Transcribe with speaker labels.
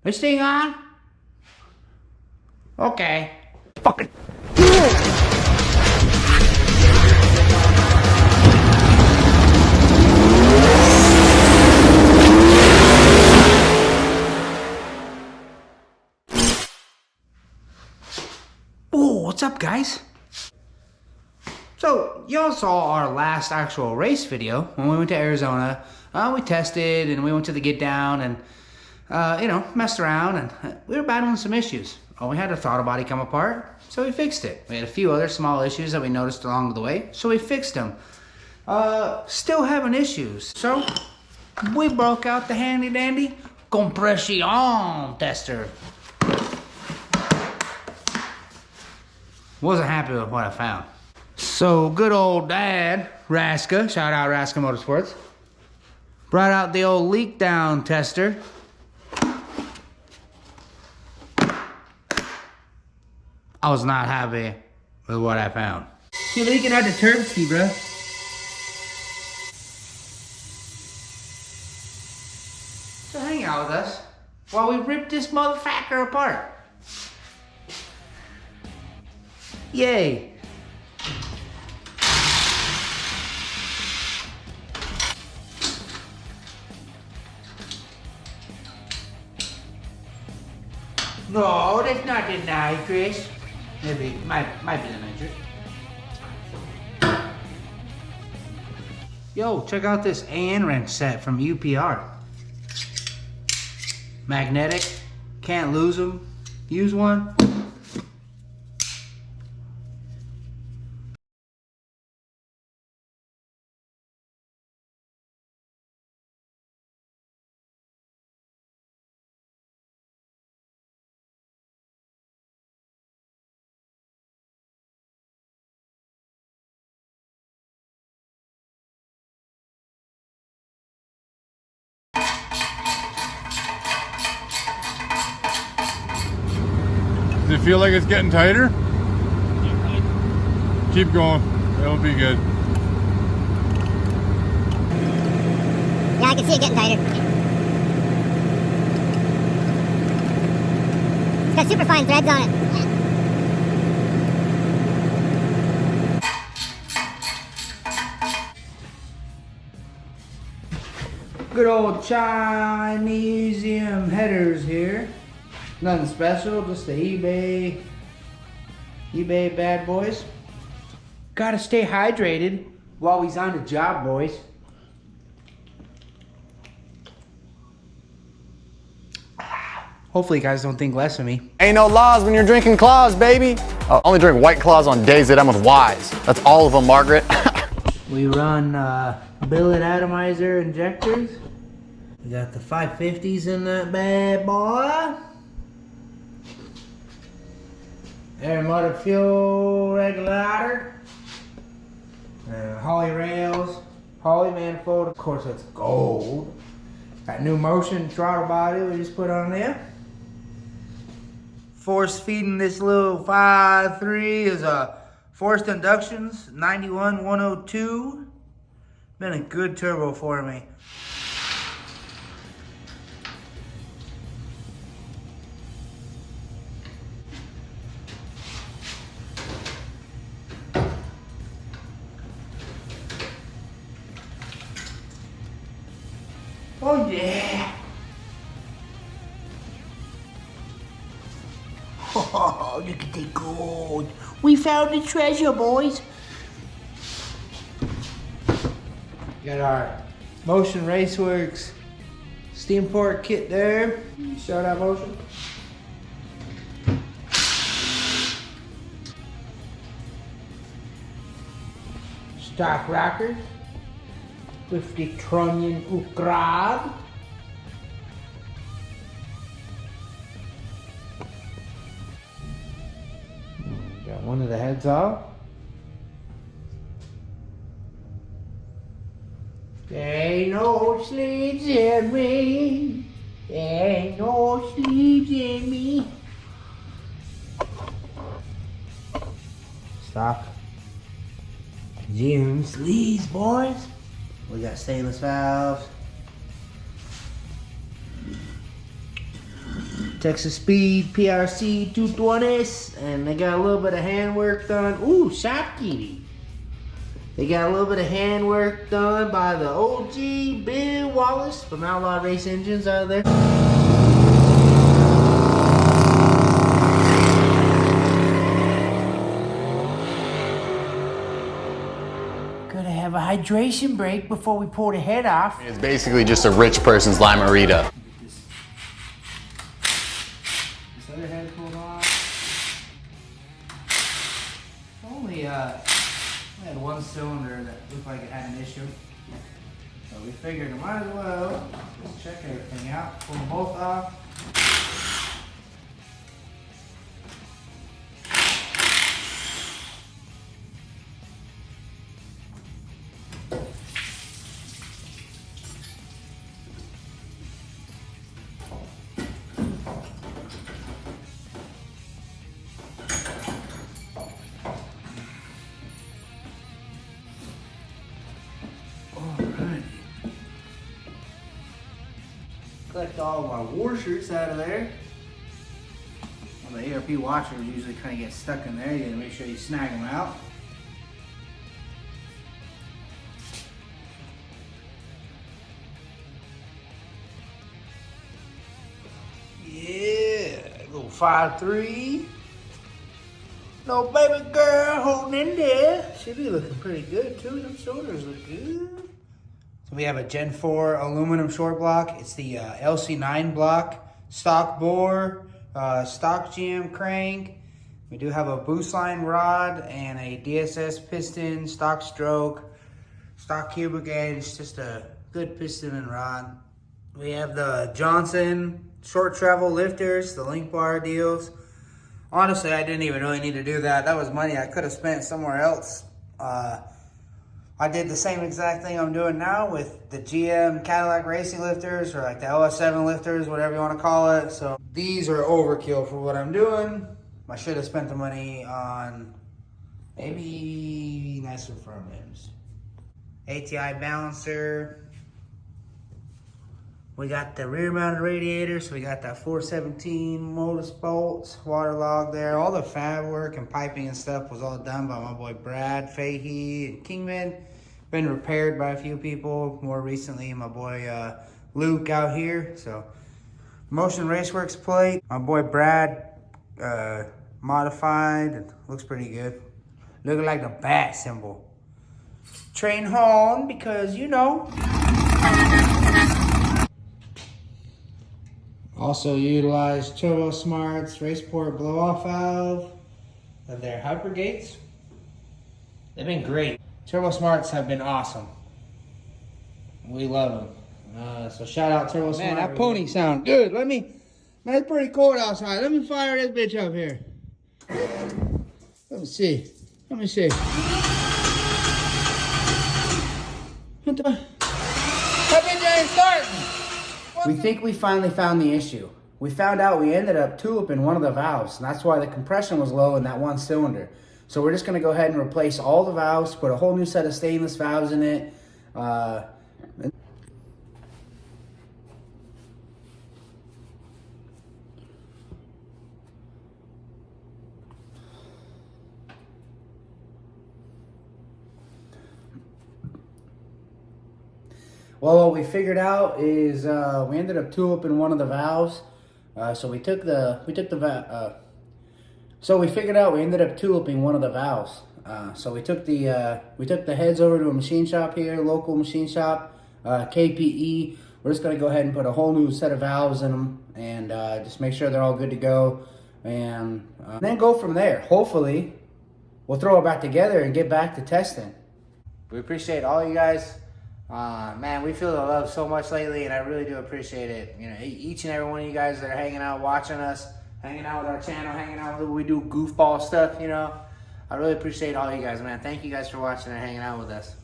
Speaker 1: This thing on? Okay.
Speaker 2: Fucking.
Speaker 1: Oh, what's up, guys? So, y'all saw our last actual race video when we went to Arizona. We tested and we went to the get down and, messed around, and we were battling some issues. We had a throttle body come apart, so we fixed it. We had a few other small issues that we noticed along the way, so we fixed them. Still having issues, so we broke out the handy dandy compression tester. Wasn't happy with what I found. So good old dad, Raska, shout out Raska Motorsports, brought out the old leak down tester. I was not happy with what I found. You're leaking out the turb ski, bro. So hang out with us while we rip this motherfucker apart. Yay. No, that's not the nitrous. Maybe, might be the nitrous. Yo, check out this AN wrench set from UPR. Magnetic, can't lose them. Use one.
Speaker 3: Does it feel like it's getting tighter? Keep going. It'll be good.
Speaker 2: Yeah, I can see it getting tighter. It's got super fine threads on it.
Speaker 1: Good old Chinesium headers here. Nothing special, just the eBay bad boys. Gotta stay hydrated while we's on the job, boys. Hopefully you guys don't think less of me.
Speaker 4: Ain't no laws when you're drinking claws, baby. I only drink White Claws on days that I'm with Wise. That's all of them, Margaret.
Speaker 1: We run billet atomizer injectors. We got the 550s in that bad boy. Air motor fuel regulator. Holly rails. Holly manifold. Of course, it's gold. Got new motion throttle body we just put on there. Force feeding this little 5.3 is a forced inductions 91-102. Been a good turbo for me. Oh yeah! Oh, look at the gold. We found the treasure, boys. Got our Motion Raceworks Steamport kit there. Show that Motion. Stock rockers with the trunnion upgrade. Got one of the heads off. There ain't no sleeves in me. There ain't no sleeves in me. Stock. Zoom sleeves, boys. We got stainless valves. Texas Speed PRC 220s, and they got a little bit of hand work done. Ooh, shopkeeping. They got a little bit of hand work done by the OG Bill Wallace from Outlaw Race Engines out there. Gotta have a hydration break before we pull the head off.
Speaker 4: It's basically just a rich person's Lime-A-Rita.
Speaker 1: This other head pulled off. Only had one cylinder that looked like it had an issue. So we figured it might as well just check everything out, pull them both off. Collect all of our washers out of there. Well, the ARP washers usually kind of get stuck in there. You gotta make sure you snag them out. Yeah, little 5.3. No baby girl holding in there. Should be looking pretty good too. Them shoulders look good. So we have a Gen 4 aluminum short block. It's the LC9 block, stock bore, stock GM crank. We do have a boost line rod and a DSS piston, stock stroke, stock cubic edge, just a good piston and rod. We have the Johnson short travel lifters, the link bar deals. Honestly, I didn't even really need to do that. That was money I could have spent somewhere else. I did the same exact thing I'm doing now with the GM Cadillac racing lifters, or like the LS7 lifters, whatever you want to call it. So these are overkill for what I'm doing. I should have spent the money on maybe nicer front ends. ATI balancer. We got the rear mounted radiator, so we got that 417 Motorsports waterlog there. All the fab work and piping and stuff was all done by my boy Brad Fahey and Kingman. Been repaired by a few people. More recently, my boy Luke out here. So Motion Raceworks plate. My boy Brad modified. It looks pretty good. Looking like the bat symbol. Train horn, because you know. Also utilized Turbo Smart's Raceport blow-off valve of their hyper gates. They've been great. Turbo Smarts have been awesome. We love them. So shout out Turbo Smart. Man, that pony sound good. Man, it's pretty cold outside. Let me fire this bitch up here. Let me see. What the? That bitch ain't starting. We think we finally found the issue. We found out we ended up tuliping one of the valves, and that's why the compression was low in that one cylinder. So we're just gonna go ahead and replace all the valves, put a whole new set of stainless valves in it. Well, what we figured out is we ended up tuliping one of the valves. So we figured out we ended up tuliping one of the valves. So we took the heads over to a machine shop here, local machine shop, KPE. We're just gonna go ahead and put a whole new set of valves in them and just make sure they're all good to go, and then go from there. Hopefully, we'll throw it back together and get back to testing. We appreciate all you guys. Man, we feel the love so much lately, and I really do appreciate it. You know, each and every one of you guys that are hanging out, watching us, hanging out with our channel, hanging out with we do goofball stuff, you know. I really appreciate all you guys, man. Thank you guys for watching and hanging out with us.